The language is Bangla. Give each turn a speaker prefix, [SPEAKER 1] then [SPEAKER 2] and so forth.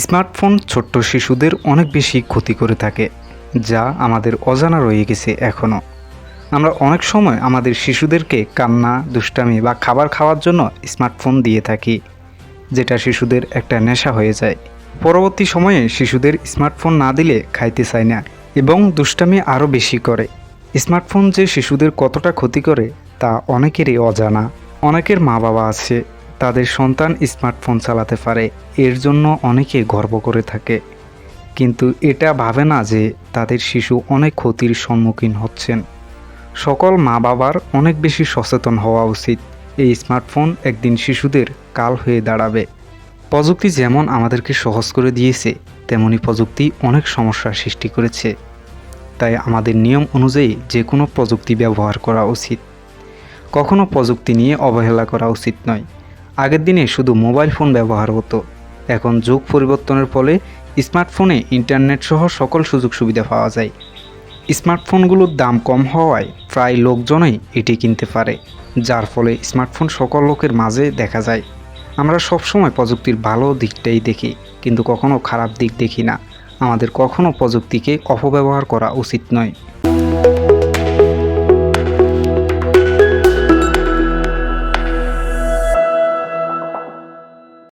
[SPEAKER 1] স্মার্টফোন ছোট্ট শিশুদের অনেক বেশি ক্ষতি করে থাকে, যা আমাদের অজানা রয়ে গেছে এখনও। আমরা অনেক সময় আমাদের শিশুদেরকে কান্না, দুষ্টামি বা খাবার খাওয়ার জন্য স্মার্টফোন দিয়ে থাকি, যেটা শিশুদের একটা নেশা হয়ে যায়। পরবর্তী সময়ে শিশুদের স্মার্টফোন না দিলে খাইতে চায় না এবং দুষ্টামি আরও বেশি করে। স্মার্টফোন যে শিশুদের কতটা ক্ষতি করে তা অনেকেরই অজানা। অনেকের মা বাবা আছে, তাদের সন্তান স্মার্টফোন চালাতে পারে, এর জন্য অনেকে গর্ব করে থাকে, কিন্তু এটা ভাবে না যে তাদের শিশু অনেক ক্ষতির সম্মুখীন হচ্ছেন। সকল মা বাবার অনেক বেশি সচেতন হওয়া উচিত। এই স্মার্টফোন একদিন শিশুদের কাল হয়ে দাঁড়াবে। প্রযুক্তি যেমন আমাদেরকে সহজ করে দিয়েছে, তেমনি প্রযুক্তি অনেক সমস্যার সৃষ্টি করেছে। তাই আমাদের নিয়ম অনুযায়ী যে কোনো প্রযুক্তি ব্যবহার করা উচিত। কখনো প্রযুক্তি নিয়ে অবহেলা করা উচিত নয়। আগের দিনে শুধু মোবাইল ফোন ব্যবহার হতো, এখন যুগ পরিবর্তনের ফলে স্মার্টফোনে ইন্টারনেট সহ সকল সুযোগ সুবিধা পাওয়া যায়। স্মার্টফোনগুলোর দাম কম হওয়ায় প্রায় লোকজনই এটি কিনতে পারে, যার ফলে স্মার্টফোন সকল লোকের মাঝে দেখা যায়। আমরা সবসময় প্রযুক্তির ভালো দিকটাই দেখি, কিন্তু কখনো খারাপ দিক দেখি না। আমাদের কখনো প্রযুক্তিকে অপব্যবহার করা উচিত নয়।